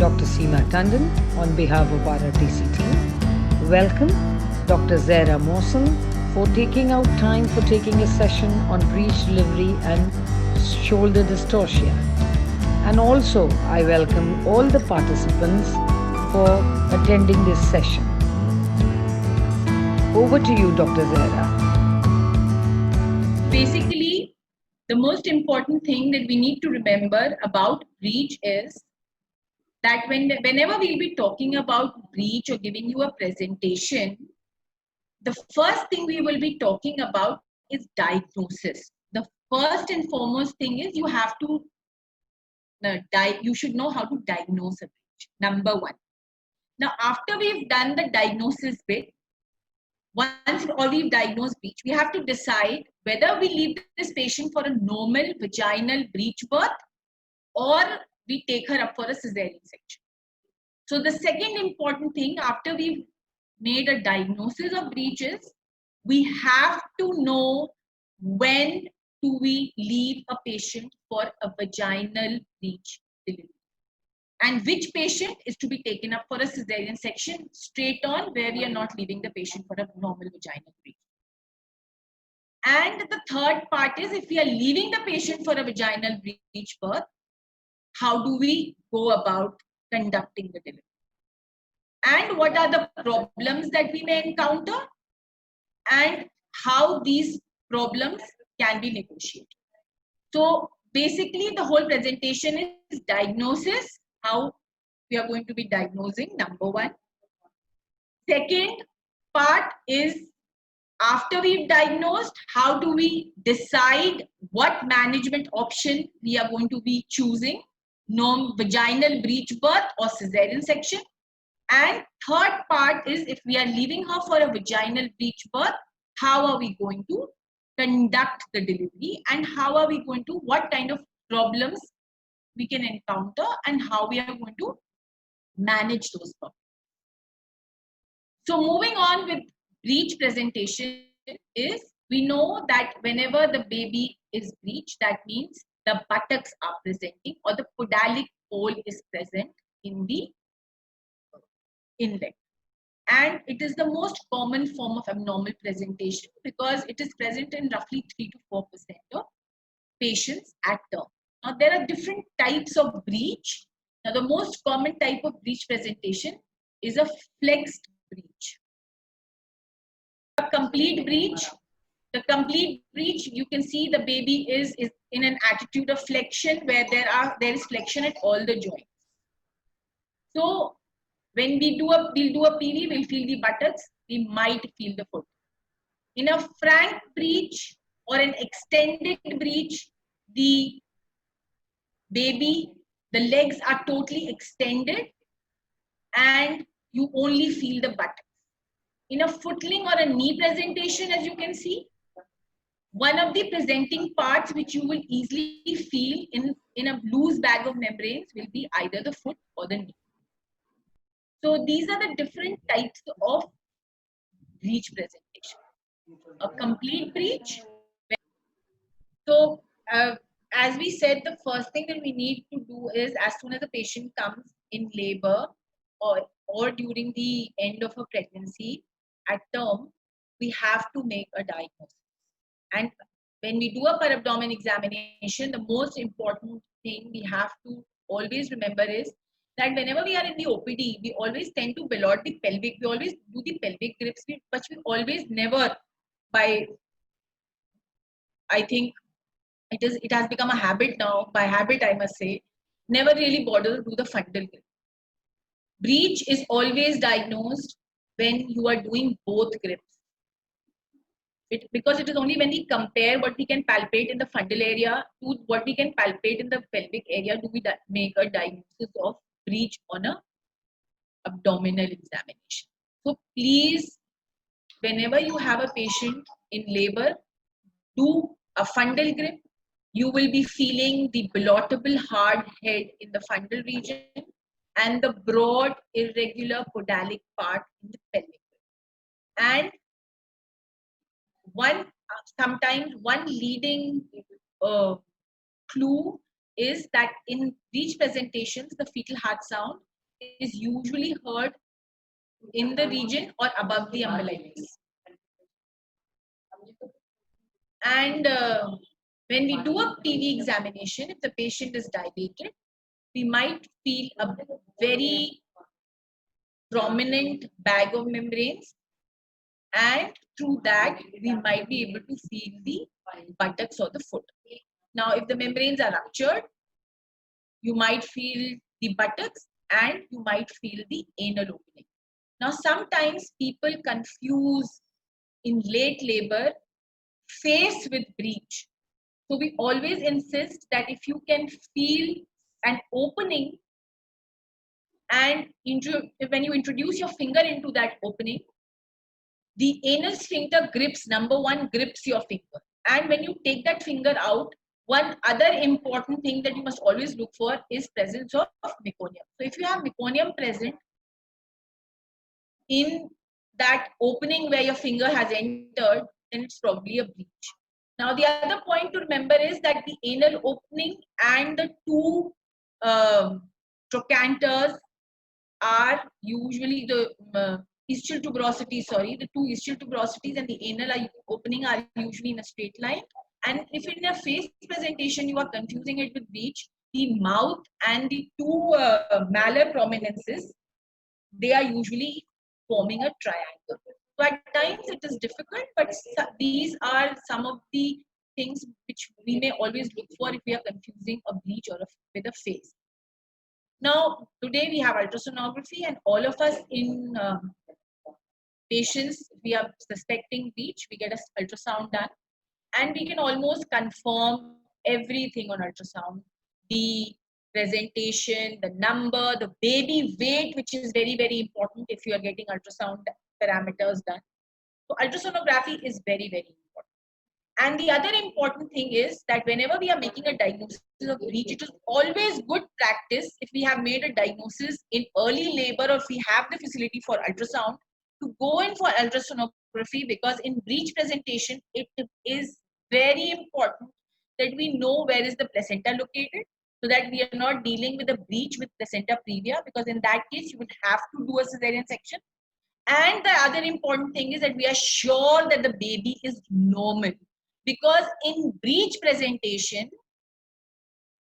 Dr. Seema Tandon on behalf of RRTC team. Welcome Dr. Zaira Mosul for taking out time for taking a session on breech delivery and shoulder dystocia. And also, I welcome all the participants for attending this session. Over to you, Dr. Zaira. Basically, the most important thing that we need to remember about breech is that whenever we'll be talking about breech or giving you a presentation, the first thing we will be talking about is diagnosis. The first and foremost thing is you have to you should know how to diagnose a breech. Number one. Now, after we've done the diagnosis bit, once we've diagnosed breech, we have to decide whether we leave this patient for a normal vaginal breech birth or we take her up for a cesarean section. So the second important thing after we've made a diagnosis of breech is we have to know when do we leave a patient for a vaginal breech delivery. And which patient is to be taken up for a cesarean section straight on, where we are not leaving the patient for a normal vaginal breech. And the third part is, if we are leaving the patient for a vaginal breech birth, how do we go about conducting the delivery? And what are the problems that we may encounter? And how these problems can be negotiated. So basically, the whole presentation is diagnosis, how we are going to be diagnosing, number one. Second part is, after we've diagnosed, how do we decide what management option we are going to be choosing, vaginal breech birth or cesarean section. And third part is, if we are leaving her for a vaginal breech birth, how are we going to conduct the delivery, and how are we going to, what kind of problems we can encounter, and how we are going to manage those problems. So moving on with breech presentation is, we know that whenever the baby is breech, that means the buttocks are presenting or the podalic pole is present in the inlet. And it is the most common form of abnormal presentation because it is present in roughly 3 to 4% of patients at term. Now, there are different types of breech. Now, the most common type of breech presentation is a flexed breech. A complete breech. The complete breech, you can see the baby is in an attitude of flexion where there is flexion at all the joints. So when we'll do a PV, we'll feel the buttocks, we might feel the foot. In a frank breech or an extended breech, the baby, the legs are totally extended and you only feel the buttocks. In a footling or a knee presentation, as you can see, one of the presenting parts which you will easily feel in a loose bag of membranes will be either the foot or the knee. So these are the different types of breech presentation. A complete breech. So as we said, the first thing that we need to do is, as soon as the patient comes in labor or during the end of a pregnancy at term, we have to make a diagnosis. And when we do a per abdomen examination, the most important thing we have to always remember is that whenever we are in the OPD, we always tend to ballot the pelvic. We always do the pelvic grips, but we always never, I think it has become a habit now, by habit I must say, never really bother to do the fundal grip. Breech is always diagnosed when you are doing both grips. Because it is only when we compare what we can palpate in the fundal area to what we can palpate in the pelvic area do we make a diagnosis of breech on a abdominal examination. So please, whenever you have a patient in labor, do a fundal grip. You will be feeling the ballotable hard head in the fundal region and the broad irregular podalic part in the pelvic. And sometimes one leading clue is that in breech presentations, the fetal heart sound is usually heard in the region or above the umbilicus. And when we do a PV examination, if the patient is dilated, we might feel a very prominent bag of membranes, and through that we might be able to feel the buttocks or the foot. Now, if the membranes are ruptured, you might feel the buttocks and you might feel the anal opening. Now, sometimes people confuse in late labor face with breech. So we always insist that if you can feel an opening and when you introduce your finger into that opening, the anal sphincter grips, number one, grips your finger. And when you take that finger out, one other important thing that you must always look for is presence of meconium. So if you have meconium present in that opening where your finger has entered, then it's probably a breach. Now, the other point to remember is that the anal opening and the two trochanters are usually the ischial tuberosities, the two ischial tuberosities and the anal opening are usually in a straight line. And if in a face presentation you are confusing it with breech, the mouth and the two malar prominences, they are usually forming a triangle. So at times it is difficult, but these are some of the things which we may always look for if we are confusing a breech or with a face. Now, today we have ultrasonography, and all of us in patients, we are suspecting breech, we get an ultrasound done, and we can almost confirm everything on ultrasound. The presentation, the number, the baby weight, which is very, very important if you are getting ultrasound parameters done. So ultrasonography is very, very important. And the other important thing is that whenever we are making a diagnosis of breech, it is always good practice if we have made a diagnosis in early labor or if we have the facility for ultrasound to go in for ultrasonography, because in breech presentation, it is very important that we know where is the placenta located, so that we are not dealing with a breech with placenta previa, because in that case, you would have to do a cesarean section. And the other important thing is that we are sure that the baby is normal, because in breech presentation,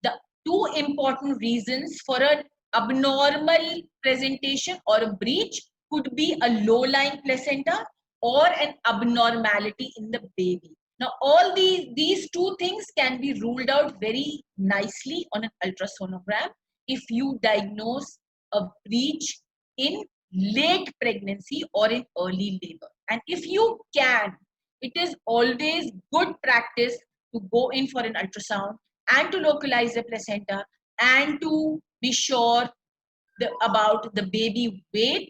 the two important reasons for an abnormal presentation or a breech could be a low-lying placenta or an abnormality in the baby. Now, all these two things can be ruled out very nicely on an ultrasonogram if you diagnose a breech in late pregnancy or in early labor. And if you can, it is always good practice to go in for an ultrasound and to localize the placenta and to be sure about the baby weight,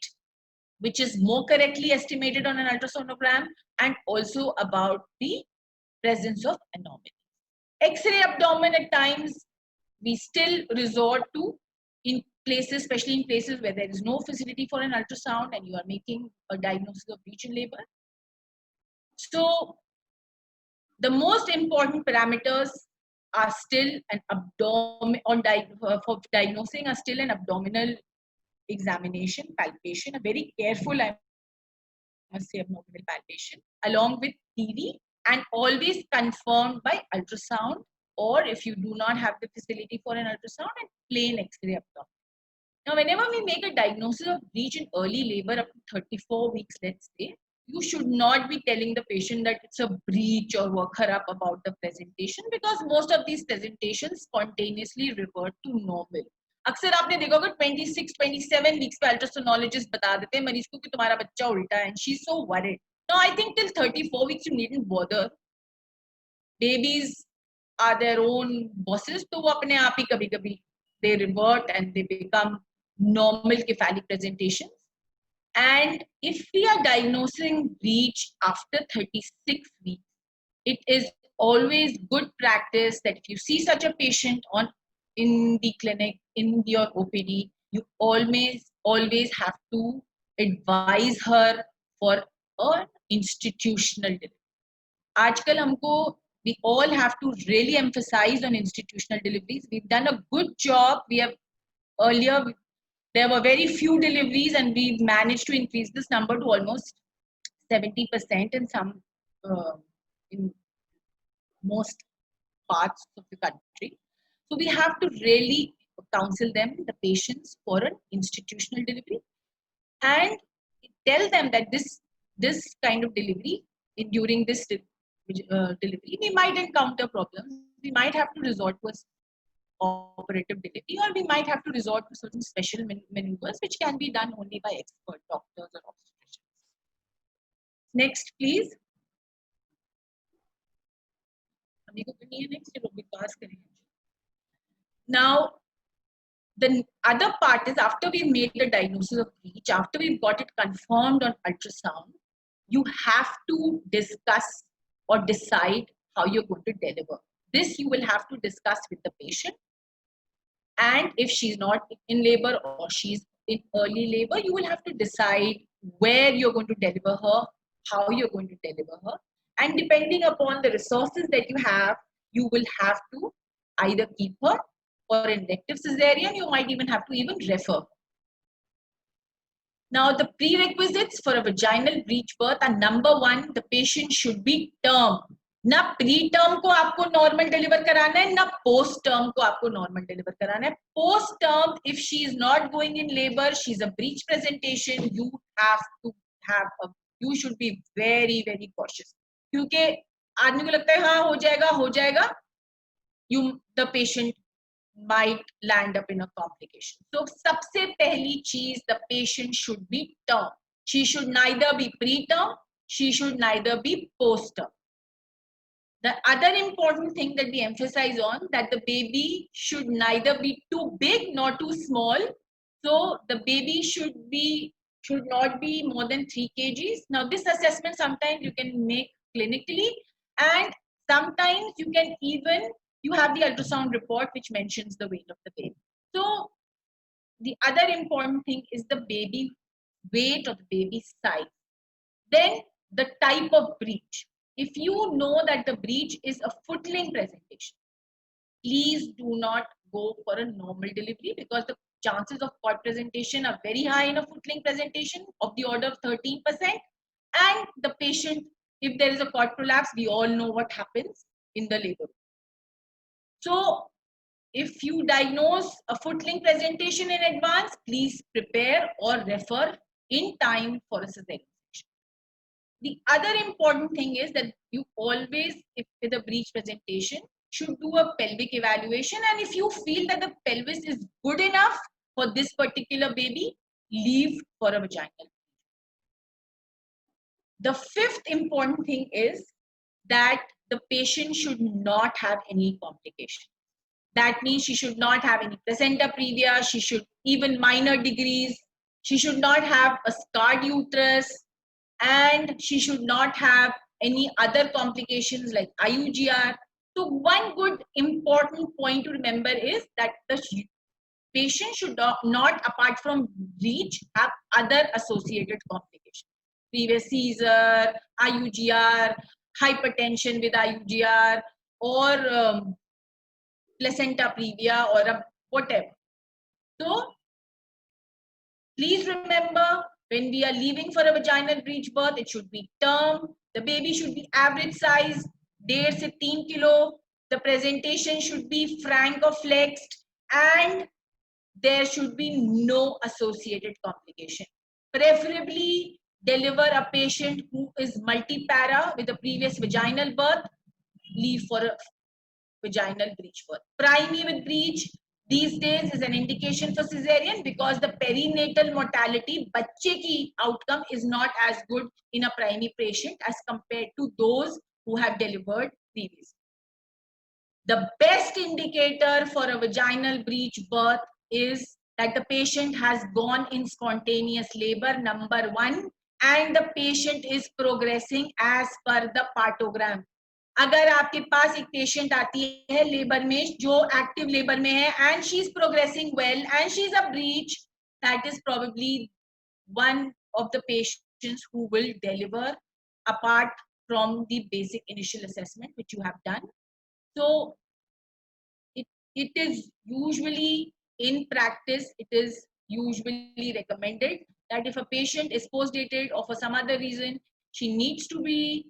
which is more correctly estimated on an ultrasonogram, and also about the presence of anomalies. X-ray abdomen at times we still resort to in places, especially in places where there is no facility for an ultrasound and you are making a diagnosis of breech in labor. So the most important parameters are still an for diagnosing are still an abdominal examination, palpation, a very careful, I must say, abdominal palpation, along with TV, and always confirmed by ultrasound, or if you do not have the facility for an ultrasound, and plain X-ray abdomen. Now, whenever we make a diagnosis of breech in early labor up to 34 weeks, let's say, you should not be telling the patient that it's a breech or work her up about the presentation, because most of these presentations spontaneously revert to normal. अक्सर आपने देखा होगा 26-27 weeks पे ultrasonologist बता देते हैं मरीज को कि तुम्हारा बच्चा उल्टा है, and she's so worried. Now I think till 34 weeks you needn't bother. Babies are their own bosses, तो वो अपने आप ही कभी-कभी they revert and they become normal cephalic presentations. And if we are diagnosing breech after 36 weeks, it is always good practice that if you see such a patient in the clinic, in your OPD, you always have to advise her for an institutional delivery. Aajkal humko, we all have to really emphasize on institutional deliveries. We've done a good job. We have earlier There were very few deliveries, and we've managed to increase this number to almost 70% in some in most parts of the country. So we have to really counsel them, the patients, for an institutional delivery, and tell them that this kind of delivery, during this delivery, we might encounter problems. We might have to resort to a operative delivery, or we might have to resort to certain special maneuvers, which can be done only by expert doctors or obstetricians. Next, please. Now, the other part is, after we've made the diagnosis of breech, after we've got it confirmed on ultrasound, you have to discuss or decide how you're going to deliver. This you will have to discuss with the patient. And if she's not in labor or she's in early labor, you will have to decide where you're going to deliver her, how you're going to deliver her. And depending upon the resources that you have, you will have to either keep her, or in elective cesarean, you might even have to even refer. Now, the prerequisites for a vaginal breech birth are: number one, the patient should be term. ना pre term को आपको normal deliver कराना है, ना post term को आपको normal deliver कराना है. Post term, if she is not going in labour, she is a breech presentation, you have to have a, you should be very very cautious, क्योंकि आदमी को लगता है हाँ हो जाएगा, you the patient might land up in a complication. So सबसे पहली चीज, the patient should be term. She should neither be preterm, she should neither be post-term. The other important thing that we emphasize on, that the baby should neither be too big nor too small. So the baby should not be more than 3 kgs. Now this assessment sometimes you can make clinically, and sometimes you can even, you have the ultrasound report which mentions the weight of the baby. So the other important thing is the baby weight or the baby size. Then the type of breech. If you know that the breech is a footling presentation, please do not go for a normal delivery, because the chances of cord presentation are very high in a footling presentation, of the order of 13%. And the patient, if there is a cord prolapse, we all know what happens in the labor. So if you diagnose a footling presentation in advance, please prepare or refer in time for a cesarean. The other important thing is that you always, if with a breech presentation, should do a pelvic evaluation, and if you feel that the pelvis is good enough for this particular baby, leave for a vaginal. The fifth important thing is that the patient should not have any complications. That means she should not have any placenta previa, she should, even minor degrees, she should not have a scarred uterus, and she should not have any other complications like IUGR. So one good important point to remember is that the patient should not, apart from breech, have other associated complications. Previous seizure, IUGR, hypertension with IUGR, or placenta previa, or whatever. So please remember, when we are leaving for a vaginal breech birth, it should be term. The baby should be average size, 1.5 से 3 kilo. The presentation should be frank or flexed, and there should be no associated complication. Preferably deliver a patient who is multipara with a previous vaginal birth, leave for a vaginal breech birth. Primary with breech these days is an indication for cesarean, because the perinatal mortality, बच्चे की outcome, is not as good in a primary patient as compared to those who have delivered previously. The best indicator for a vaginal breech birth is that the patient has gone in spontaneous labor, number one, and the patient is progressing as per the partogram. अगर आपके पास एक patient आती है labour में, जो active labour में है, and she is progressing well and she is a breech, that is probably one of the patients who will deliver, apart from the basic initial assessment which you have done. So it is usually, in practice, it is usually recommended that if a patient is post-dated or for some other reason, she needs to be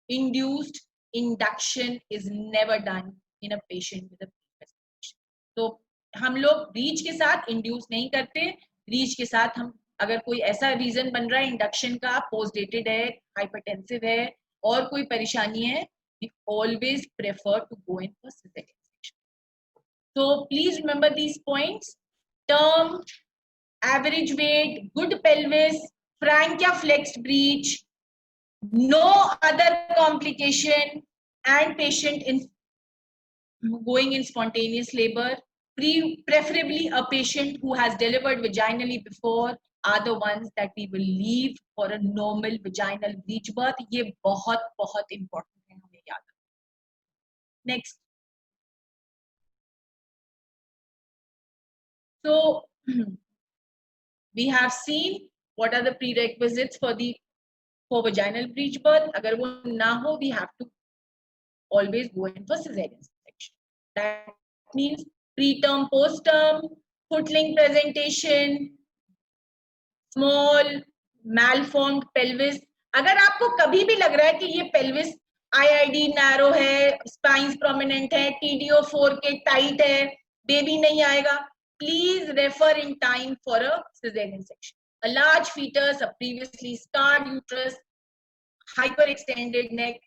induced. Induction is never done in a patient with a pre-presentation. तो हम लोग breach के साथ induce नहीं करते. Breach के साथ हम अगर कोई ऐसा रीजन बन रहा है इंडक्शन का, पोस्ट डेटेड है, हाइपरटेंसिव है और कोई परेशानी है, we always prefer to go in for cesarean section. So please remember these points: term, average weight, good pelvis, Frankia flexed breech, no other complication, and patient in going in spontaneous labor. Preferably a patient who has delivered vaginally before are the ones that we will leave for a normal vaginal breech birth. ये बहुत important है, हमें याद रखना. Next. So we have seen what are the prerequisites for vaginal breech birth. अगर वो ना हो, we have to always go in for cesarean section. That means preterm, postterm, footling presentation, small malformed pelvis. अगर आपको कभी भी लग रहा है कि ये pelvis IID narrow है, spines prominent है, TDO4 के tight है, baby नहीं आएगा, please refer in time for a cesarean section. A large fetus, a previously scarred uterus, hyperextended neck,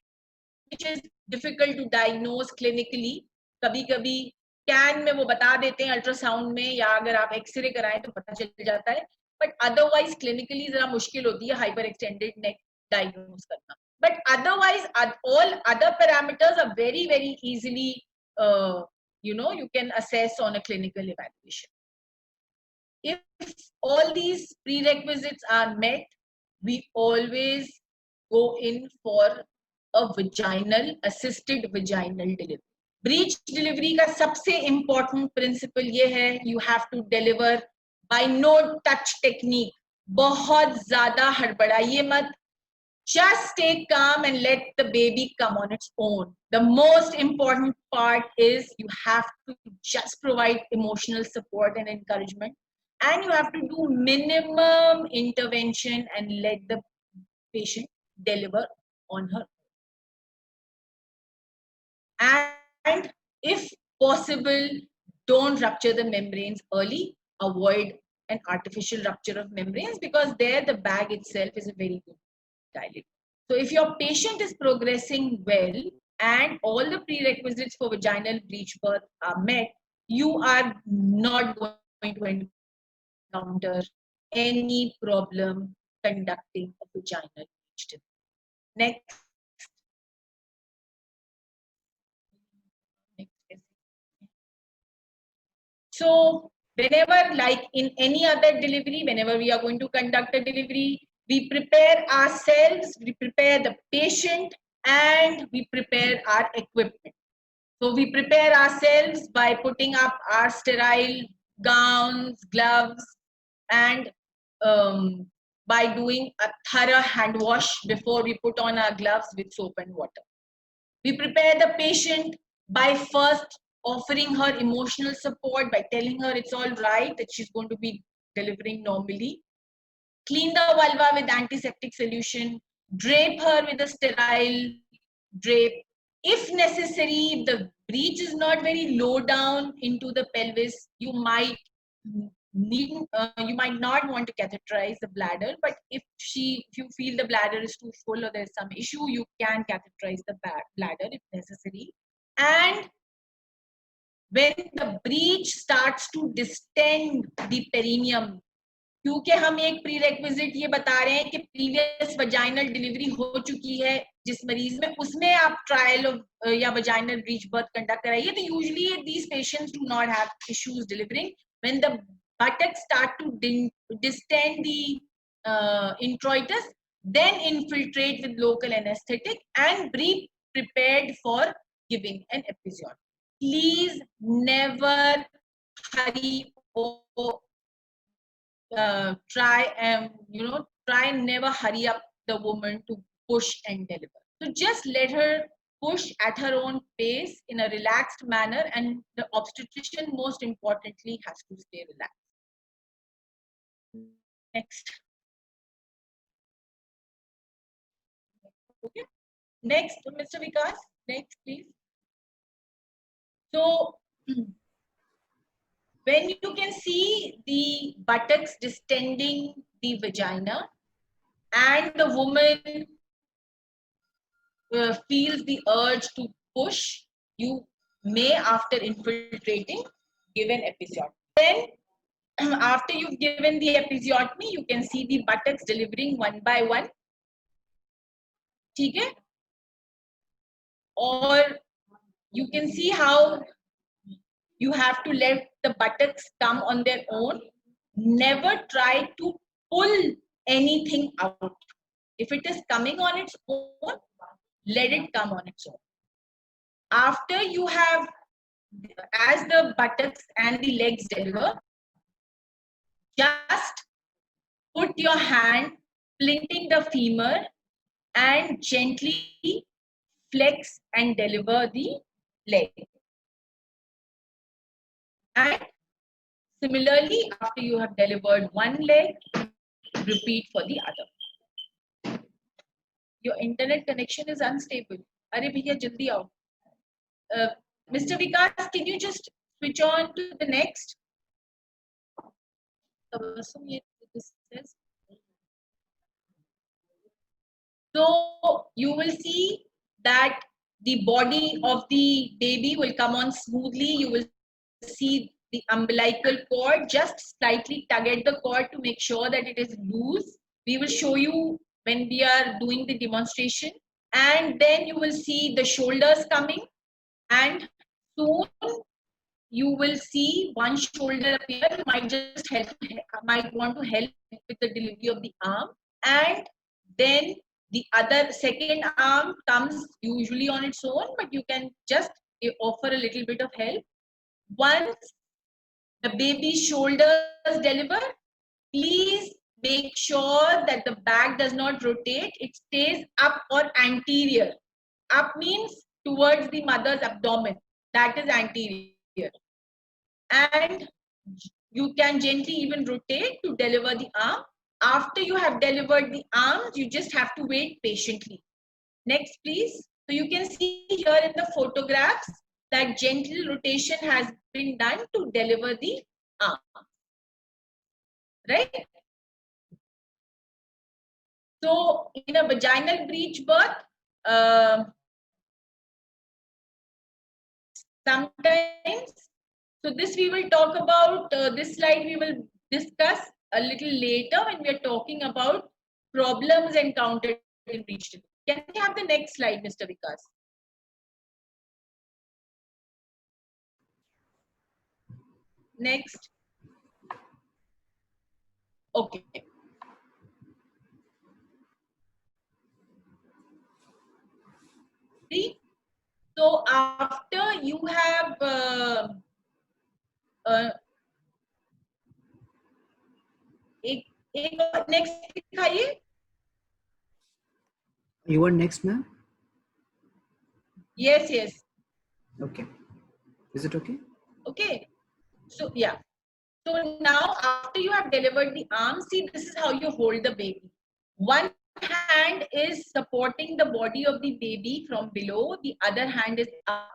which is difficult to diagnose clinically. कभी-कभी can में वो बता देते हैं अल्ट्रासाउंड में, या अगर आप एक्सरे कराएं तो पता चल जाता है, बट अदरवाइज क्लिनिकली जरा मुश्किल होती है हाइपर एक्सटेंडेड नेक डायग्नोज करना. But otherwise all other parameters are very easily you can assess on a clinical evaluation. If all these prerequisites are met, we always go in for a assisted vaginal delivery. Breech delivery का सबसे important principle ये है, you have to deliver by no touch technique. बहुत ज्यादा हड़बड़ाइए मत. just stay calm and let the baby come on its own. The most important part is you have to just provide emotional support and encouragement, and you have to do minimum intervention and let the patient deliver on her. And if possible, don't rupture the membranes early. Avoid an artificial rupture of membranes, because there the bag itself is a very good dilator. So if your patient is progressing well and all the prerequisites for vaginal breech birth are met, you are not going to encounter any problem conducting a vaginal breech delivery. Next. So whenever, like in any other delivery, whenever we are going to conduct a delivery, we prepare ourselves, we prepare the patient, and we prepare our equipment. So we prepare ourselves by putting up our sterile gowns, gloves, and by doing a thorough hand wash before we put on our gloves with soap and water. We prepare the patient by first offering her emotional support, by telling her it's all right, that she's going to be delivering normally. Clean the vulva with antiseptic solution, drape her with a sterile drape. If necessary, if the breech is not very low down into the pelvis, you might not want to catheterize the bladder, but if you feel the bladder is too full or there's some issue, you can catheterize the bladder if necessary. And when the breech starts to distend the perineum, क्योंकि हम एक prerequisite ये बता रहे हैं कि previous vaginal delivery हो चुकी है जिस मरीज में, उसमें आप ट्रायल या वजाइनल ब्रीच बर्थ कंडक्ट कराइए, तो usually these patients do not have issues delivering. When the buttocks start to distend the introitus, then infiltrate with local anesthetic and be prepared for giving an epision. Please never hurry or try and never hurry up the woman to push and deliver. So just let her push at her own pace in a relaxed manner, and the obstetrician, most importantly, has to stay relaxed. Next. Okay. Next, Mr. Vikas. Next, please. So, when you can see the buttocks distending the vagina, and the woman feels the urge to push, you may, after infiltrating, give an episiotomy. Then, after you've given the episiotomy, you can see the buttocks delivering one by one. ठीक है? Or you can see how you have to let the buttocks come on their own. Never try to pull anything out. If it is coming on its own, let it come on its own. After you have, as the buttocks and the legs deliver, just put your hand plinting the femur and gently flex and deliver the leg. And similarly, after you have delivered one leg, repeat for the other. Your internet connection is unstable. Are bhaiya jaldi aao. Mr. Vikas, can you just switch on to the next? So you will see that the body of the baby will come on smoothly. You will see the umbilical cord. Just slightly tug at the cord to make sure that it is loose. We will show you when we are doing the demonstration. And then you will see the shoulders coming, and soon you will see one shoulder appear. You might want to help with the delivery of the arm, and then the other second arm comes usually on its own, but you can just offer a little bit of help. Once the baby's shoulders deliver, please make sure that the back does not rotate. It stays up or anterior. Up means towards the mother's abdomen. That is anterior. And you can gently even rotate to deliver the arm. After you have delivered the arms, you just have to wait patiently. Next, please. So you can see here in the photographs that gentle rotation has been done to deliver the arm. Right? So in a vaginal breech birth, sometimes, so this we will talk about, this slide we will discuss a little later when we are talking about problems encountered in breech delivery. Can we have the next slide, Mr. Vikas? Next. Okay. See? So after you have next दिखाइए. You want next, ma'am? Yes, yes. Okay. Is it okay? Okay. So yeah. So now after you have delivered the arm, see, this is how you hold the baby. One hand is supporting the body of the baby from below, the other hand is up,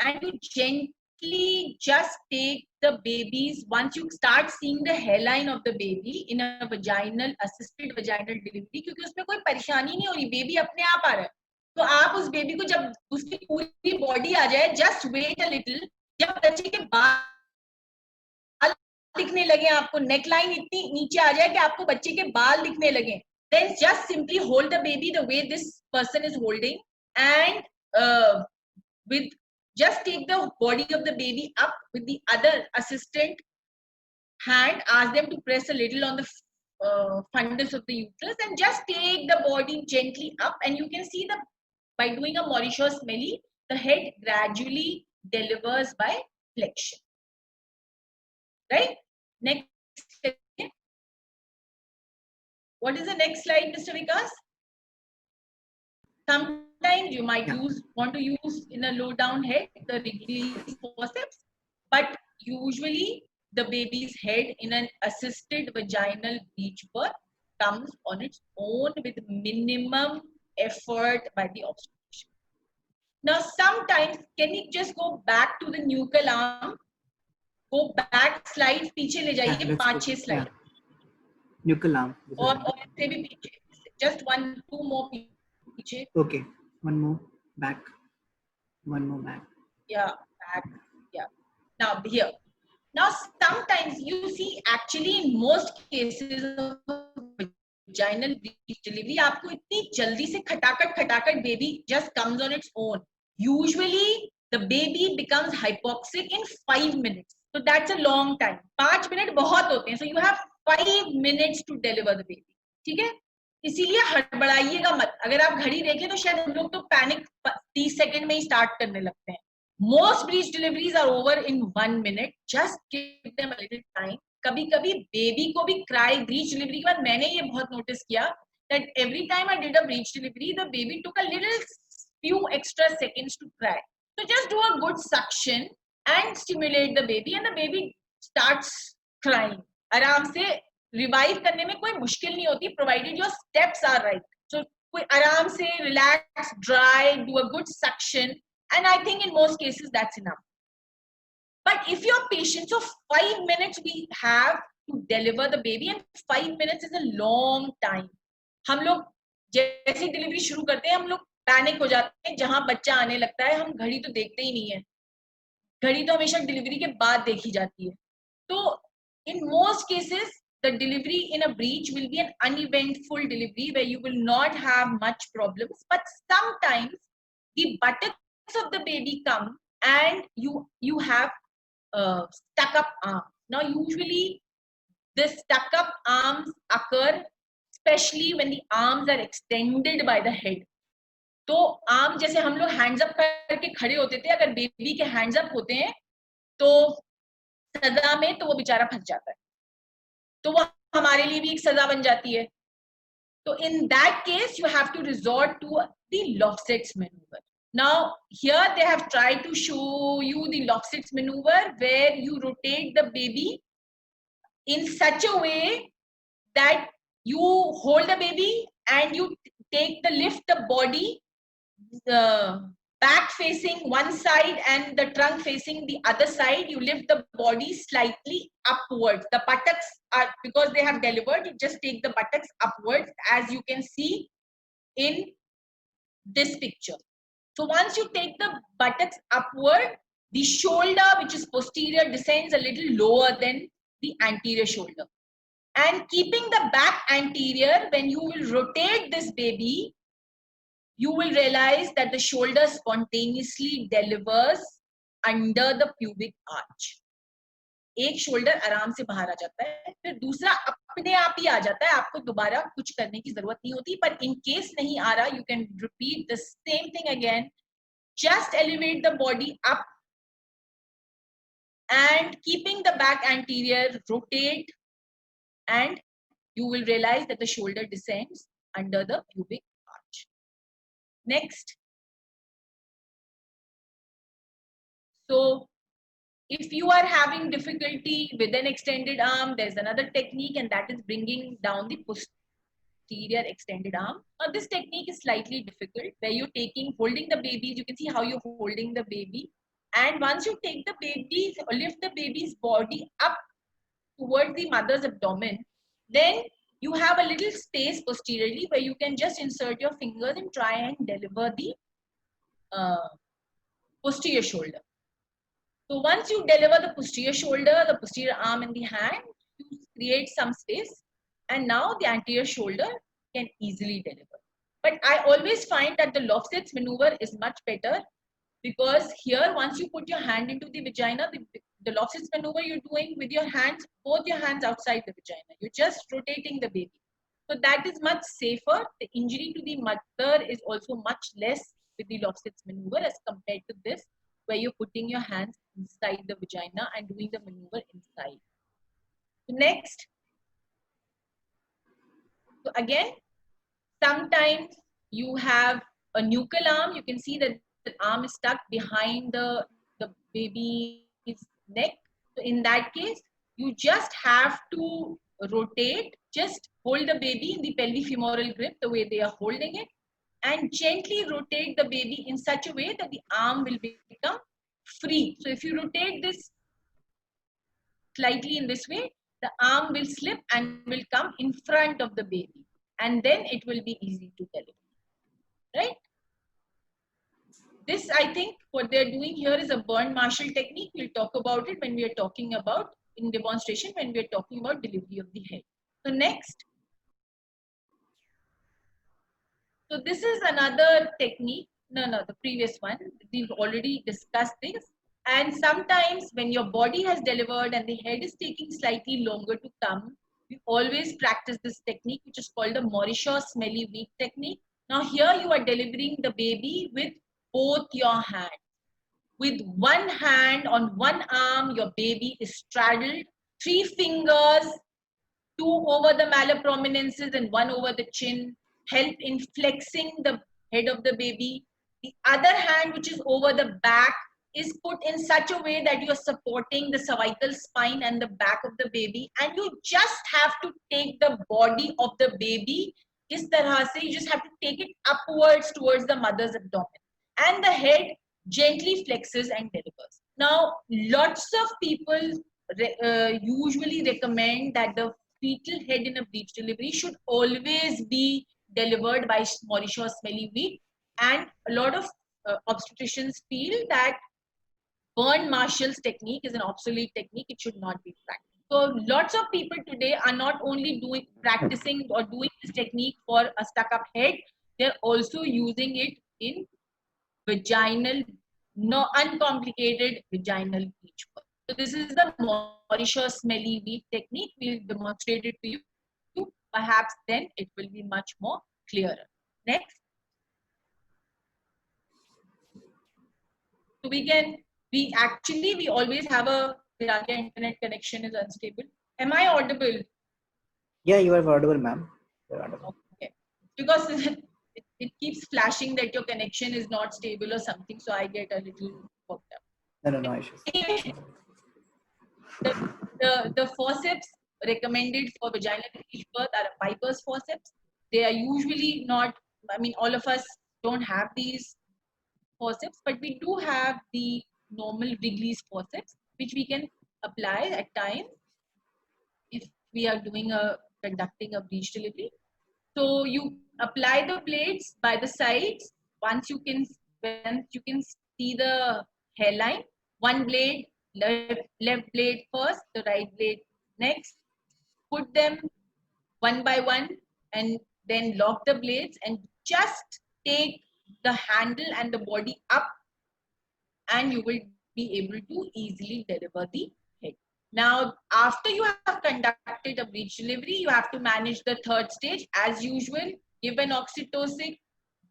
and you gently just take the baby's, once you start seeing the hairline of the baby in a vaginal, assisted vaginal delivery, क्योंकि उसमें कोई परेशानी नहीं हो रही, baby अपने आप आ रहा है, तो आप उस बेबी को जब उसकी पूरी बॉडी आ जाए, just wait a little, जब बच्चे के बाल दिखने लगे, आपको नेक लाइन इतनी नीचे आ जाए कि आपको बच्चे के बाल दिखने लगे, then just simply hold the baby the way this person is holding, and with just take the body of the baby up with the other assistant hand, ask them to press a little on the fundus of the uterus, and just take the body gently up, and you can see the, by doing a Mauritius Melly, the head gradually delivers by flexion. Right? Next. What is the next slide, Mr. Vikas? Sometimes Sometimes you might Yeah. want to use in a low down head the release forceps, but usually the baby's head in an assisted vaginal breech birth comes on its own with minimum effort by the obstetrician. Now, sometimes, can you just go back to the nuchal arm? Go back slide, पीछे ले Yeah, जाइए let's go. 5-6 Yeah. slide. Nuchal arm. This is और इससे भी पीछे, just 1-2 more पीछे. okay. One more back. One more back. Yeah, back. Yeah. Now here. Now sometimes you see actually in most cases of vaginal breech delivery, आपको इतनी जल्दी से खटाखट baby just comes on its own. Usually the baby becomes hypoxic in 5 minutes. So that's a long time. 5 minutes बहुत होते हैं. So you have 5 minutes to deliver the baby. ठीक है? इसीलिए हड़बड़ाइएगा मत. अगर आप घड़ी देखें तो शायद हम लोग तो पैनिक 30 सेकंड में ही स्टार्ट करने लगते हैं. Most breech deliveries are over in 1 minute. Just give them a little time. कभी-कभी baby को भी cry breech delivery के बाद मैंने ये बहुत notice किया that every time I did a breech delivery, the baby took a little few extra seconds to cry. So just do a good suction and stimulate the baby, and the baby starts crying. आराम से revive करने में कोई मुश्किल नहीं होती, provided your steps are right. So कोई आराम से relax, dry, do a good suction. And I think in most cases that's enough. But if your patient, so 5 minutes we have to deliver the baby, and 5 minutes is a long time. हम लोग जैसी delivery शुरू करते हैं हम लोग panic हो जाते हैं. जहां बच्चा आने लगता है हम घड़ी तो देखते ही नहीं है. घड़ी तो हमेशा डिलीवरी के बाद देखी जाती है. तो in most cases the delivery in a breech will be an uneventful delivery where you will not have much problems. But sometimes the buttocks of the baby come and you have stuck up arms. Now usually the stuck up arms occur especially when the arms are extended by the head. तो arm जैसे हम लोग hands up करके खड़े होते थे, अगर baby के हैंड्स अप होते हैं तो सजा में तो वो बेचारा फंस जाता है, तो वो हमारे लिए भी एक सजा बन जाती है. तो in that case you have to resort to the Lofset's maneuver. Now here they have tried to show you the Lofset's maneuver where you rotate the baby in such a way that you hold the baby and you take the lift the body back facing one side and the trunk facing the other side. You lift the body slightly upwards. The buttocks are, because they have delivered, you just take the buttocks upwards as you can see in this picture. So once you take the buttocks upward, the shoulder, which is posterior, descends a little lower than the anterior shoulder. And keeping the back anterior, when you will rotate this baby, you will realize that the shoulder spontaneously delivers under the pubic arch. एक shoulder आराम से बाहर आ जाता है, फिर दूसरा अपने आप ही आ जाता है, आपको दोबारा कुछ करने की जरूरत नहीं होती. पर इन केस नहीं आ रहा, you can repeat the same thing again. Just elevate the body up and keeping the back anterior, rotate, and you will realize that the shoulder descends under the pubic arch. Next. So if you are having difficulty with an extended arm, there's another technique, and that is bringing down the posterior extended arm. Now this technique is slightly difficult, where you're holding the baby. You can see how you're holding the baby, and once you take the baby, lift the baby's body up towards the mother's abdomen, then you have a little space posteriorly where you can just insert your fingers and try and deliver the posterior shoulder. So once you deliver the posterior shoulder, the posterior arm and the hand, you create some space, and now the anterior shoulder can easily deliver. But I always find that the Lofset's maneuver is much better, because here once you put your hand into the vagina, the Lofset's maneuver you're doing with your hands, both your hands outside the vagina. You're just rotating the baby. So that is much safer. The injury to the mother is also much less with the Lofset's maneuver as compared to this, where you're putting your hands inside the vagina and doing the maneuver inside. So next. So again, sometimes you have a nuchal arm, you can see that the arm is stuck behind the baby's neck. So in that case, you just have to rotate, just hold the baby in the pelvifemoral grip the way they are holding it, and gently rotate the baby in such a way that the arm will become free. So if you rotate this slightly in this way, the arm will slip and will come in front of the baby, and then it will be easy to deliver, right? This, I think, what they're doing here is a Berne-Marshall technique. We'll talk about it when we are talking about, in demonstration, when we are talking about delivery of the head. So next. So this is another technique. No, the previous one. We've already discussed this. And sometimes when your body has delivered and the head is taking slightly longer to come, we always practice this technique, which is called the Mauritius smelly weak technique. Now here you are delivering the baby with both your hands. With one hand on one arm, your baby is straddled, 3 fingers, 2 over the malar prominences and 1 over the chin, help in flexing the head of the baby. The other hand, which is over the back, is put in such a way that you are supporting the cervical spine and the back of the baby, and you just have to take the body of the baby is tarah se, you just have to take it upwards towards the mother's abdomen, and the head gently flexes and delivers. Now, lots of people usually recommend that the fetal head in a breech delivery should always be delivered by Mauritius smelly weak, and a lot of obstetricians feel that Berne-Marshall's technique is an obsolete technique. It should not be practiced. So lots of people today are not only practicing or doing this technique for a stuck-up head, they're also using it in vaginal, no uncomplicated vaginal breech work. So this is the Mauritius smelly weak technique. We'll demonstrate it to you. Perhaps then it will be much more clearer. Next. So we always have a Viragya internet connection is unstable. Am I audible? Yeah, you are audible, ma'am. You're audible. Okay. Because it keeps flashing that your connection is not stable or something, so I get a little worked up. No issues. The forceps recommended for vaginal breech birth are a Piper's forceps. They are usually not, I mean, all of us don't have these forceps, but we do have the normal Wrigley's forceps, which we can apply at times if we are conducting a breech delivery. So you apply the blades by the sides. Once you can see the hairline, one blade, left blade first, the right blade next. Put them one by one and then lock the blades and just take the handle and the body up, and you will be able to easily deliver the head. Now, after you have conducted a breech delivery, you have to manage the third stage as usual. Give an oxytocin,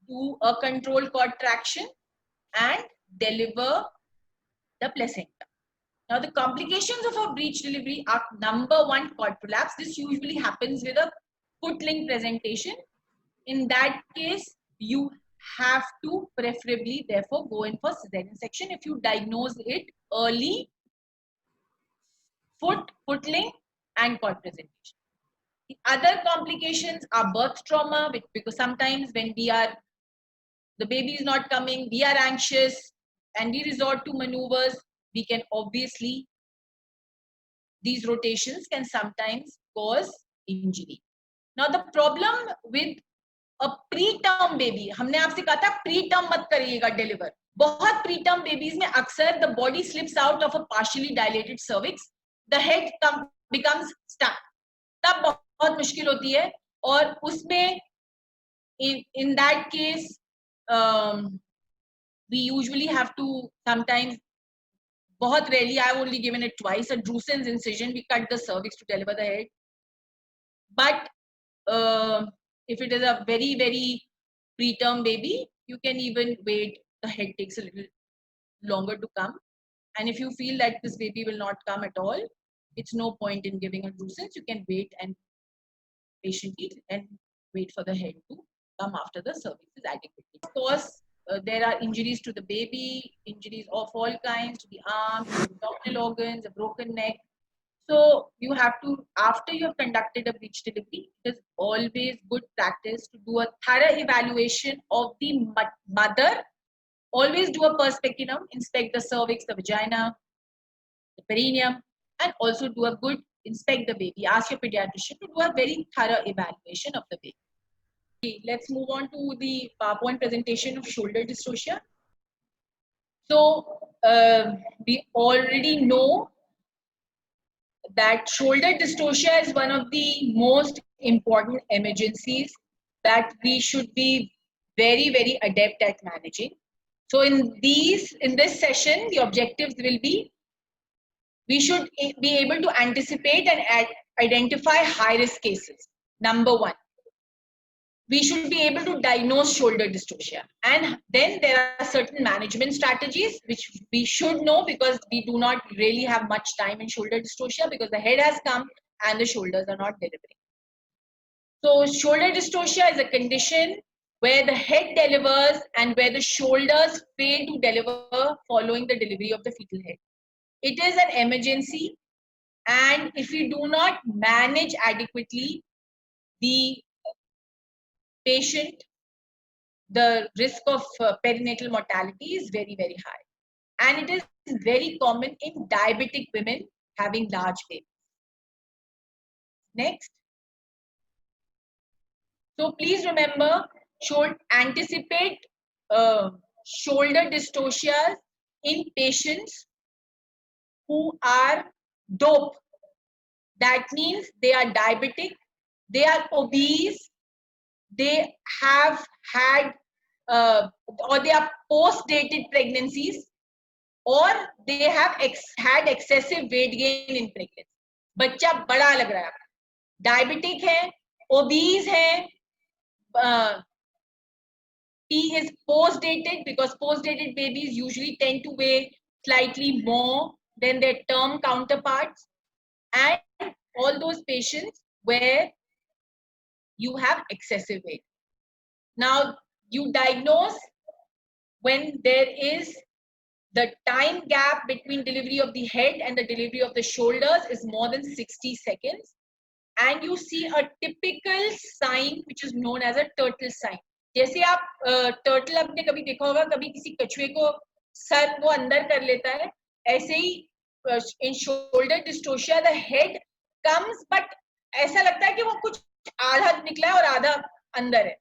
do a controlled contraction, and deliver the placenta. Now, the complications of a breech delivery are number 1, cord prolapse. This usually happens with a foot-link presentation. In that case, you have to preferably therefore go in for cesarean section if you diagnose it early. Foot-link and cord presentation. The other complications are birth trauma, because sometimes when the baby is not coming, we are anxious and we resort to maneuvers. We can obviously, these rotations can sometimes cause injury. Now the problem with a preterm baby, हमने आपसे कहा था preterm मत करिएगा deliver. बहुत preterm babies में अक्सर the body slips out of a partially dilated cervix, the head becomes stuck. तब बहुत मुश्किल होती है, और उसमें in that case we usually have to sometimes, बहुत rarely, I've only given it twice, a Drusens incision. We cut the cervix to deliver the head. But if it is a very, very preterm baby, you can even wait. The head takes a little longer to come. And if you feel that this baby will not come at all, it's no point in giving a Drusens. You can wait and patiently and wait for the head to come after the cervix is adequately. Of course, there are injuries to the baby, injuries of all kinds to the arms, to the abdominal organs, a broken neck. So you have to, after you have conducted a breech delivery, it is always good practice to do a thorough evaluation of the mother. Always do a perspectinum, inspect the cervix, the vagina, the perineum, and also do a good inspect the baby. Ask your pediatrician to do a very thorough evaluation of the baby. Okay, let's move on to the PowerPoint presentation of shoulder dystocia. So we already know that shoulder dystocia is one of the most important emergencies that we should be very, very adept at managing. So in this session, the objectives will be, we should be able to anticipate and identify high-risk cases. Number one, we should be able to diagnose shoulder dystocia. And then there are certain management strategies which we should know, because we do not really have much time in shoulder dystocia because the head has come and the shoulders are not delivering. So shoulder dystocia is a condition where the head delivers and where the shoulders fail to deliver following the delivery of the fetal head. It is an emergency, and if we do not manage adequately the patient, the risk of perinatal mortality is very, very high. And it is very common in diabetic women having large babies. Next. So please remember, should anticipate shoulder dystocias in patients who are dope. That means they are diabetic, they are obese, they have had or they are post-dated pregnancies, or they have had excessive weight gain in pregnancy. बच्चा बड़ा लग रहा है, diabetic है, obese है, he is post-dated, because post-dated babies usually tend to weigh slightly more than their term counterparts, and all those patients where you have excessive weight. Now, you diagnose when there is the time gap between delivery of the head and the delivery of the shoulders is more than 60 seconds. And you see a typical sign which is known as a turtle sign. जैसे आप turtle आपने कभी देखा होगा, कभी किसी कछुए को सर वो अंदर कर लेता है, ऐसे ही in shoulder dystocia the head comes, but ऐसा लगता है कि वो कुछ आधा निकला है और आधा अंदर है.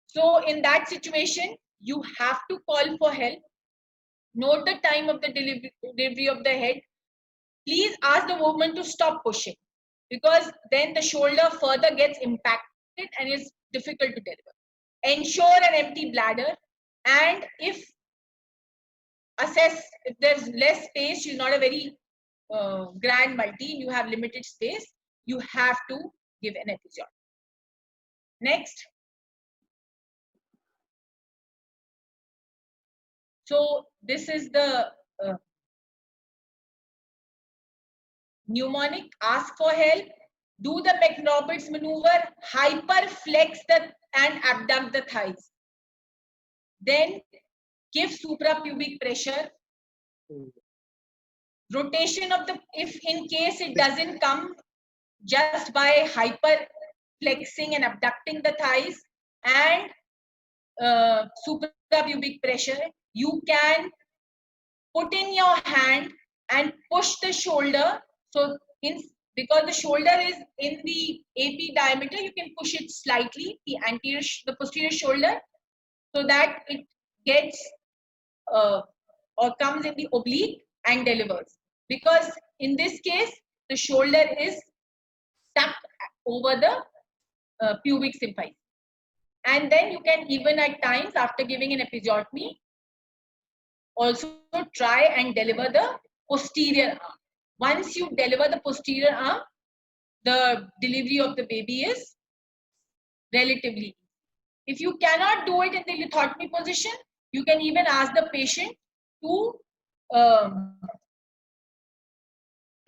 So in that situation, you have to call for help. Note the time of the delivery of the head. Please ask the woman to stop pushing, because then the shoulder further gets impacted and it's difficult to deliver. Ensure an empty bladder, and assess if there's less space, she's not a very grand multi, you have limited space, you have to give an episiotomy. Next. So this is the mnemonic. Ask for help, do the McRoberts maneuver, hyperflex and abduct the thighs. Then give suprapubic pressure. Rotation of the, if in case it doesn't come just by hyperflexing and abducting the thighs and suprapubic pressure, you can put in your hand and push the shoulder. So because the shoulder is in the AP diameter, you can push it slightly, the posterior shoulder, so that it gets or comes in the oblique and delivers. Because in this case, the shoulder is stuck over the pubic symphysis. And then you can even at times, after giving an episiotomy, also try and deliver the posterior arm. Once you deliver the posterior arm, the delivery of the baby is relatively easy. If you cannot do it in the lithotomy position, you can even ask the patient to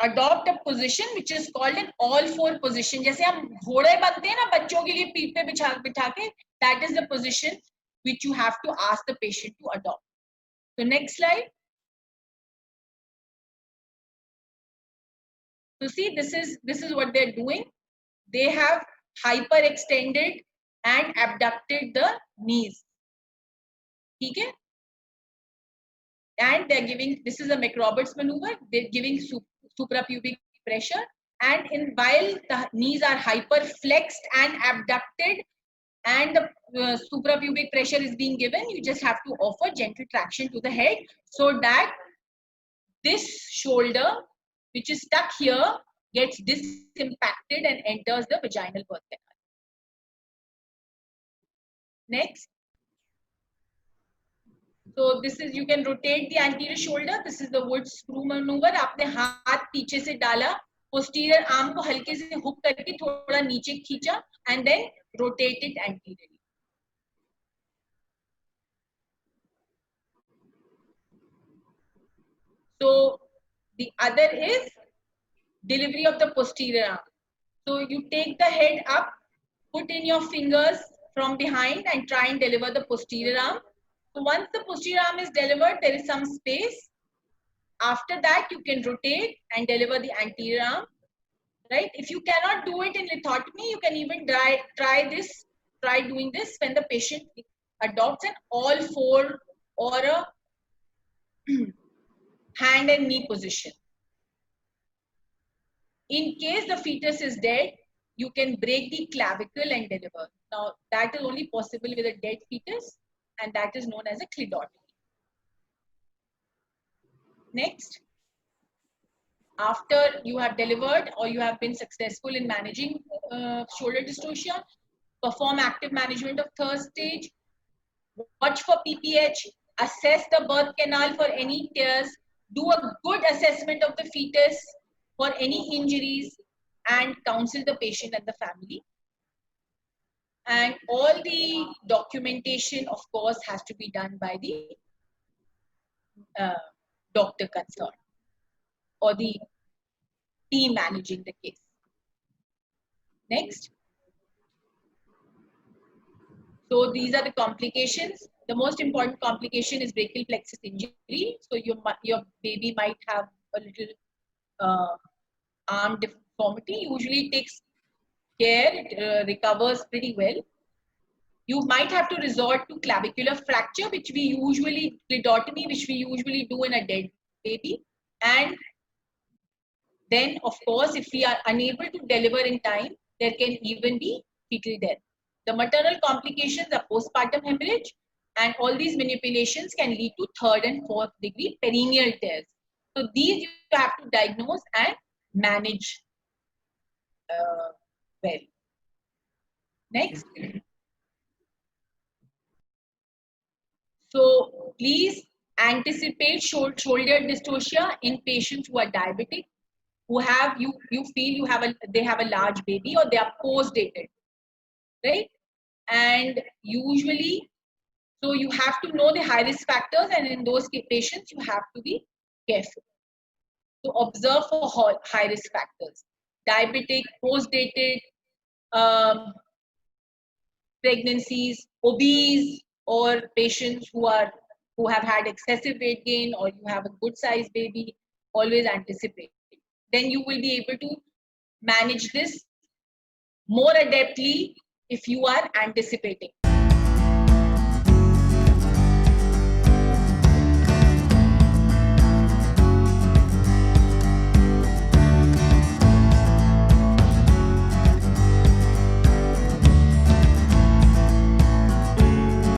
adopt a position which is called an all-four position. जैसे हम घोड़े बनते हैं ना बच्चों के लिए पीठ पे बिठा के, that is the position which you have to ask the patient to adopt. So next slide. So see, this is what they're doing. They have hyperextended and abducted the knees. Okay? And they're giving, this is a McRoberts maneuver. They're giving suprapubic pressure, and while the knees are hyperflexed and abducted, and the suprapubic pressure is being given, you just have to offer gentle traction to the head so that this shoulder, which is stuck here, gets disimpacted and enters the vaginal birth canal. Next. So this is, you can rotate the anterior shoulder. This is the wood screw maneuver. आपने हाथ पीछे से डाला, posterior arm को हल्के से hook करके थोड़ा नीचे खींचा, and then rotate it anteriorly. So the other is delivery of the posterior arm. So you take the head up, put in your fingers from behind and try and deliver the posterior arm. So once the posterior arm is delivered, there is some space. After that, you can rotate and deliver the anterior arm, right? If you cannot do it in lithotomy, you can even try doing this when the patient adopts an all-four or a hand and knee position. In case the fetus is dead, you can break the clavicle and deliver. Now, that is only possible with a dead fetus, and that is known as a clidotomy. Next, after you have delivered or you have been successful in managing shoulder dystocia, perform active management of third stage, watch for PPH, assess the birth canal for any tears, do a good assessment of the fetus for any injuries, and counsel the patient and the family. And all the documentation, of course, has to be done by the doctor concerned or the team managing the case. Next. So these are the complications. The most important complication is brachial plexus injury. So your baby might have a little arm deformity. Usually it takes care, it recovers pretty well. You might have to resort to clavicular fracture, which we usually, clidotomy, which we usually do in a dead baby. And then, of course, if we are unable to deliver in time, there can even be fetal death. The maternal complications are postpartum hemorrhage, and all these manipulations can lead to third and fourth degree perineal tears. So these you have to diagnose and manage well. Next. So please anticipate shoulder dystocia in patients who are diabetic, who have you feel they have a large baby, or they are post-dated, right? And usually, so you have to know the high risk factors, and in those patients you have to be careful. So observe for high risk factors: diabetic, post-dated, pregnancies, obese, or patients who have had excessive weight gain, or you have a good sized baby. Always anticipate. Then you will be able to manage this more adeptly if you are anticipating.